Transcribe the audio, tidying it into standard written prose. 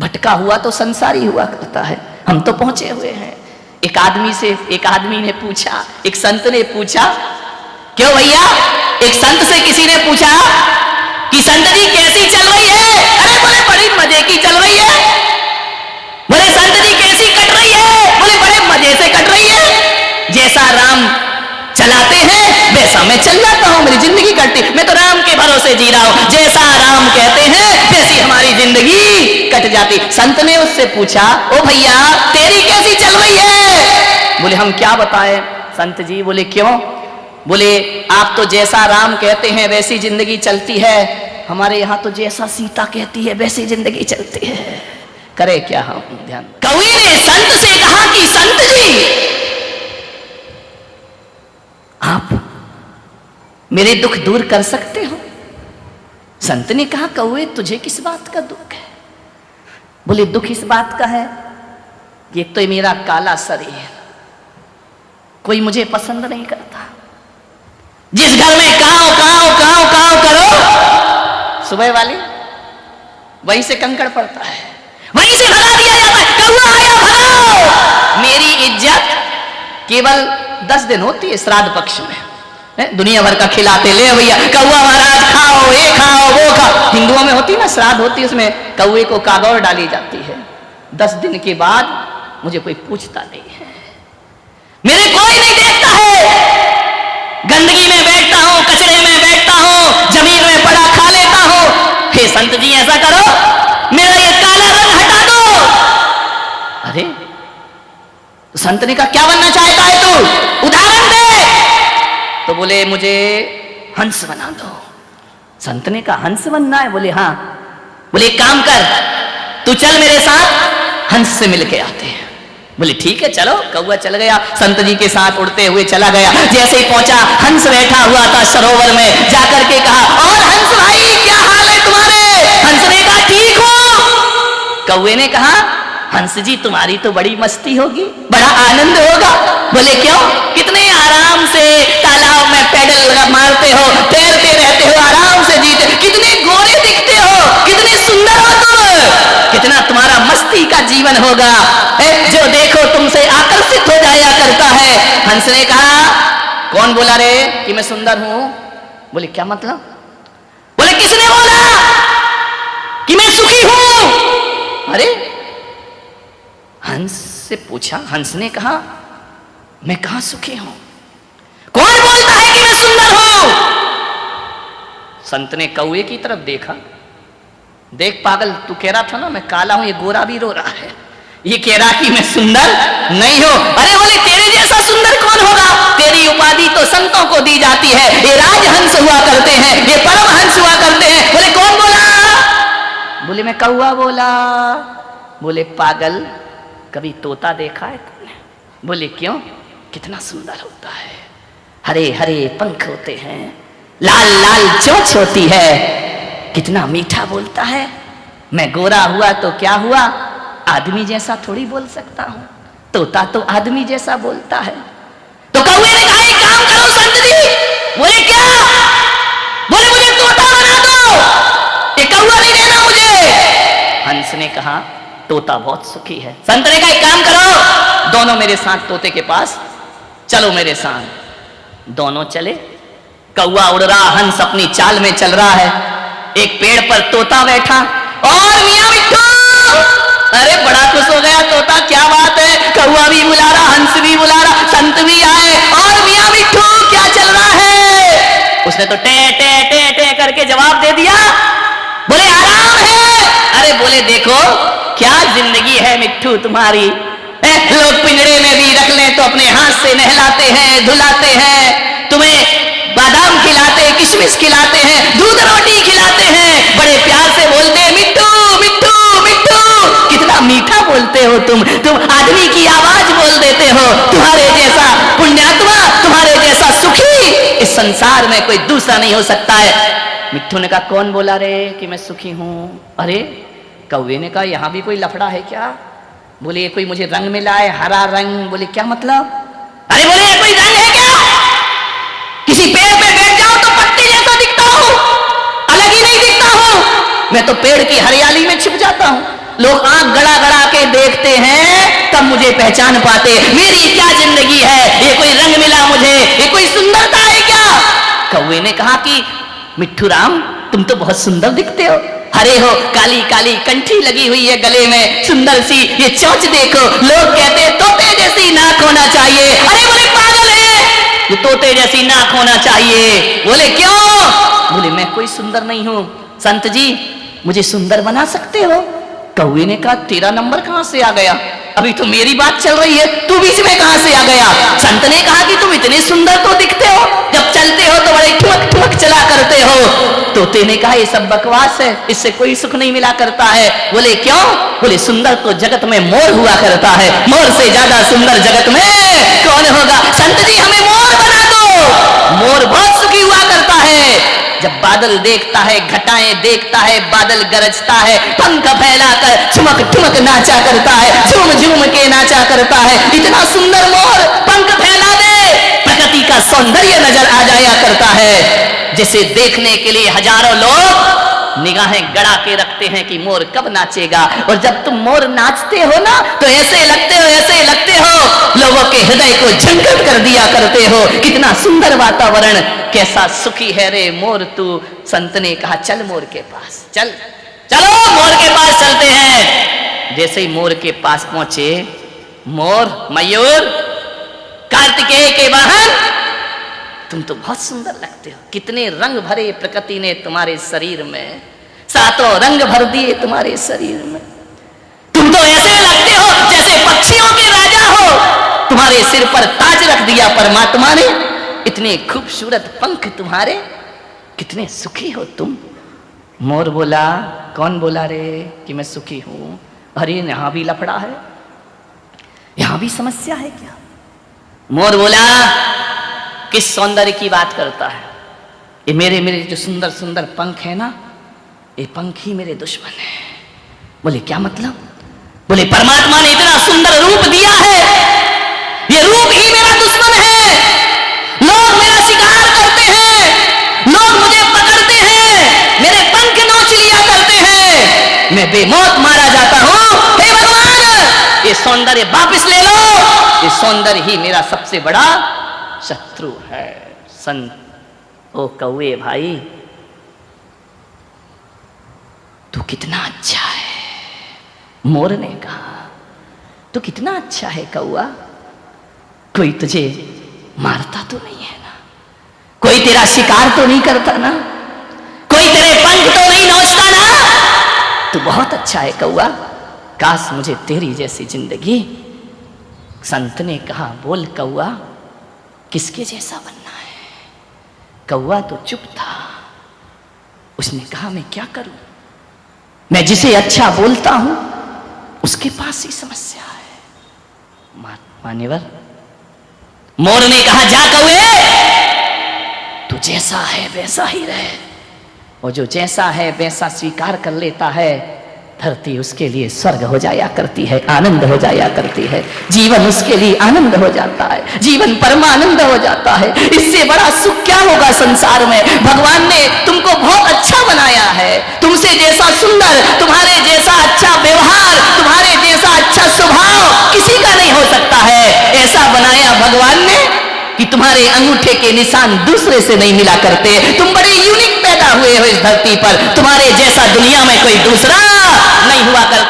भटका हुआ तो संसारी हुआ करता है, हम तो पहुंचे हुए हैं। एक आदमी ने पूछा, एक संत ने पूछा, क्यों भैया, एक संत से किसी ने पूछा कि संत जी कैसी चल रही है? अरे बोले बड़ी मजे की चल रही है। बोले संत जी कैसी कट रही है? बोले बड़े मजे से कट रही है। जैसा राम चलाते हैं वैसा मैं चल जाता हूं, मेरी जिंदगी कटती, मैं तो राम के भरोसे जी रहा हूं, जैसा राम कहते हैं वैसी हमारी जिंदगी कट जाती। संत ने उससे पूछा, ओ भैया तेरी कैसी चल रही है? बोले हम क्या बताएं संत जी। बोले क्यों? बोले आप तो जैसा राम कहते हैं वैसी जिंदगी चलती है, हमारे यहां तो जैसा सीता कहती है वैसी जिंदगी चलती है। करे क्या हम ध्यान। कवि ने संत से कहा कि संत जी आप मेरे दुख दूर कर सकते हो? संत ने कहा, कौवे तुझे किस बात का दुख है? बोले दुख इस बात का है कि एक तो मेरा काला शरीर, कोई मुझे पसंद नहीं करता। जिस घर में काव काव काव काव करो, सुबह वाली वहीं से कंकड़ पड़ता है, वहीं से भगा दिया जाता है, कौवा आया भगाओ। मेरी इज्जत केवल 10 दिन होती है श्राद्ध पक्ष में, दुनिया भर का खिलाते, ले भैया कौवा महाराज खाओ, ये खाओ वो खाओ। हिंदुओं में होती है ना श्राद्ध होती है, उसमें कौवे को कागौर डाली जाती है। 10 दिन के बाद मुझे कोई पूछता नहीं है, मेरे कोई नहीं देखता है। गंदगी में बैठता हूं, कचरे में बैठता हूं, जमीन में पड़ा खा लेता हूं। हे संत जी ऐसा करो, मेरा ये काला रंग हटा दो। अरे संत ने कहा क्या बनना चाहता है तू, उदाहरण दे। तो बोले मुझे हंस बना दो। संत ने कहा हंस बनना है? बोले हाँ। बोले एक काम कर, तू चल मेरे साथ, हंस से मिलके आते हैं। बोले ठीक है चलो। कौवा चल गया, संत जी के साथ उड़ते हुए चला गया। जैसे ही पहुंचा, हंस बैठा हुआ था सरोवर में, जाकर के कहा, और हंस भाई क्या हाल है तुम्हारे? हंस ने कहा ठीक हो। कौवे ने कहा, हंस जी तुम्हारी तो बड़ी मस्ती होगी, बड़ा आनंद होगा। बोले क्यों? कितने आराम से तालाब में पैडल मारते हो, तैरते रहते हो, आराम से जीते, कितने गोरे दिखते हो, कितने सुंदर हो तुम, कितना तुम्हारा मस्ती का जीवन होगा, जो देखो तुमसे आकर्षित हो जाया करता है। हंस ने कहा कौन बोला रे कि मैं सुंदर हूं? बोले क्या मतलब? बोले किसने बोला कि मैं सुखी हूं? अरे हंस से पूछा, हंस ने कहा मैं कहां सुखी हूं? कौन बोलता है कि मैं सुंदर हूं? संत ने कौवे की तरफ देखा, देख पागल तू कह रहा था ना मैं काला हूं, ये गोरा भी रो रहा है, ये कह रहा कि मैं सुंदर नहीं हूं। अरे बोले तेरे जैसा सुंदर कौन होगा? तेरी उपाधि तो संतों को दी जाती है, ये राजहंस हुआ करते हैं, ये परमहंस हुआ करते हैं। बोले कौन बोला? बोले मैं कौवा बोला। बोले पागल कभी तोता देखा है तुमने? बोले क्यों? कितना सुंदर होता है, हरे हरे पंख होते हैं, लाल लाल चोंच होती है, कितना मीठा बोलता है। मैं गोरा हुआ तो क्या हुआ, आदमी जैसा थोड़ी बोल सकता हूं, तोता तो आदमी जैसा बोलता है। तो कौवे ने कहा एक काम करो संत जी। बोले क्या? बोले मुझे तोता बना दो, एक कौवा नहीं देना मुझे। हंस ने कहा तोता बहुत सुखी है। संत ने कहा एक काम करो, दोनों मेरे साथ तोते के पास चलो, मेरे साथ। दोनों चले, कौवा उड़ रहा, हंस अपनी चाल में चल रहा है। एक पेड़ पर तोता बैठा और मियां मिट्ठू, अरे बड़ा खुश हो गया तोता, क्या बात है, कौवा भी बुला रहा, हंस भी बुला रहा, संत भी आए, और मियां मिट्ठू क्या चल रहा है? उसने तो टे टे टे टे करके जवाब दे दिया। बोले आराम है। अरे बोले देखो क्या जिंदगी है मिट्ठू तुम्हारी, लोग पिंजड़े में भी रख लें तो अपने हाथ से नहलाते हैं, धुलाते हैं, तुम्हें बादाम खिलाते हैं, किशमिश खिलाते हैं, दूध रोटी खिलाते हैं, बड़े प्यार से बोलते हैं मिट्ठू मिट्ठू मिट्ठू, कितना मीठा बोलते हो तुम आदमी की आवाज बोल देते हो। तुम्हारे जैसा पुण्यात्मा, तुम्हारे जैसा सुखी इस संसार में कोई दूसरा नहीं हो सकता है। मिट्ठू ने कहा कौन बोला रे कि मैं सुखी हूं? अरे कौवे ने कहा यहां भी कोई लफड़ा है क्या? बोले कोई मुझे रंग मिला है, हरा रंग। बोले क्या मतलब? अरे बोले ये कोई रंग है क्या? किसी पेड़ पे बैठ जाओ तो पत्ते जैसा दिखता हूं, अलग ही नहीं दिखता हूं, मैं तो पेड़ की हरियाली में छिप जाता हूं। लोग आंख गड़ा गड़ा के देखते हैं तब मुझे पहचान पाते। मेरी क्या जिंदगी है, ये कोई रंग मिला मुझे, ये कोई सुंदरता है क्या? कौवे ने कहा कि मिट्ठू राम, तुम तो बहुत सुंदर दिखते हो, हरे हो, काली काली कंठी लगी हुई है गले में, सुंदर सी ये चोंच देखो, लोग कहते तोते जैसी नाक होना चाहिए। अरे बोले पागल है, ये तोते जैसी नाक होना चाहिए। बोले क्यों? बोले मैं कोई सुंदर नहीं हूं, संत जी मुझे सुंदर बना सकते हो? कौवे ने कहा तेरा नंबर कहां से आ गया, अभी तो मेरी बात चल रही है, तू बीच में कहां से आ गया? संत ने कहा कि तुम इतने सुंदर तो दिखते हो, जब चलते हो तो बड़े ठुमक ठुमक चला करते हो। तोते ने कहा ये सब बकवास है, इससे कोई सुख नहीं मिला करता है। बोले क्यों? बोले सुंदर तो जगत में मोर हुआ करता है, मोर से ज्यादा सुंदर जगत में कौन होगा? संत जी हमें मोर बना दो। मोर बहुत सुखी हुआ करता है, जब बादल देखता है, घटाएं देखता है, बादल गरजता है, पंख फैलाकर ठुमक ठुमक नाचा करता है, झूम झूम के नाचा करता है। इतना सुंदर मोर पंख फैला दे, प्रकृति का सौंदर्य नजर आ जाया करता है, जिसे देखने के लिए हजारों लोग निगाहें गड़ा के रखते हैं कि मोर कब नाचेगा। और जब तुम मोर नाचते हो ना तो ऐसे लगते हो, ऐसे लगते हो लोगों के हृदय को झंझट कर दिया करते हो। कितना सुंदर वातावरण, कैसा सुखी है रे मोर तू। संत ने कहा चल मोर के पास, चल चलो मोर के पास चलते हैं। जैसे ही मोर के पास पहुंचे, मोर मयूर कार्तिकेय के वाहन, तुम तो बहुत सुंदर लगते हो, कितने रंग भरे प्रकृति ने तुम्हारे शरीर में, सातों रंग भर दिए तुम्हारे शरीर में। तुम तो ऐसे लगते हो जैसे पक्षियों के राजा हो, तुम्हारे सिर पर ताज रख दिया परमात्मा ने, इतने खूबसूरत पंख तुम्हारे, कितने सुखी हो तुम। मोर बोला कौन बोला रे कि मैं सुखी हूं? अरे यहां भी लफड़ा है, यहां भी समस्या है क्या? मोर बोला किस सौंदर्य की बात करता है? ये मेरे जो सुंदर सुंदर पंख है ना, ये पंख ही मेरे दुश्मन है। बोले क्या मतलब? बोले परमात्मा ने इतना सुंदर रूप दिया है, ये रूप ही मेरा दुश्मन है। लोग मेरा शिकार करते हैं, लोग मुझे पकड़ते हैं, मेरे पंख नोच लिया करते हैं, मैं बेमौत मारा जाता हूं। हे भगवान, ये सौंदर्य वापस ले लो, ये सौंदर्य ही मेरा सबसे बड़ा शत्रु है। संत ओ कौवे भाई, तू कितना अच्छा है। मोर ने कहा तू कितना अच्छा है कौआ, कोई तुझे मारता तो नहीं है ना, कोई तेरा शिकार तो नहीं करता ना, कोई तेरे पंख तो नहीं नोचता ना, तू बहुत अच्छा है कौआ, काश मुझे तेरी जैसी जिंदगी। संत ने कहा बोल कौआ किसके जैसा बनना है? कौवा तो चुप था, उसने कहा मैं क्या करूं, मैं जिसे अच्छा बोलता हूं उसके पास ही समस्या है। मान्यवर, मोर ने कहा जा कौवे, तू जैसा है वैसा ही रहे, और जो जैसा है वैसा स्वीकार कर लेता है, धरती उसके लिए स्वर्ग हो जाया करती है, आनंद हो जाया करती है, जीवन उसके लिए आनंद हो जाता है, जीवन परमानंद हो जाता है। इससे बड़ा सुख क्या होगा संसार में? भगवान ने तुमको बहुत अच्छा बनाया है, तुमसे जैसा सुंदर, तुम्हारे जैसा अच्छा व्यवहार, तुम्हारे जैसा अच्छा स्वभाव किसी का नहीं हो सकता है। ऐसा बनाया भगवान ने कि तुम्हारे अंगूठे के निशान दूसरे से नहीं मिला करते, तुम बड़े यूनिक पैदा हुए हो इस धरती पर, तुम्हारे जैसा दुनिया में कोई दूसरा नहीं हुआ कर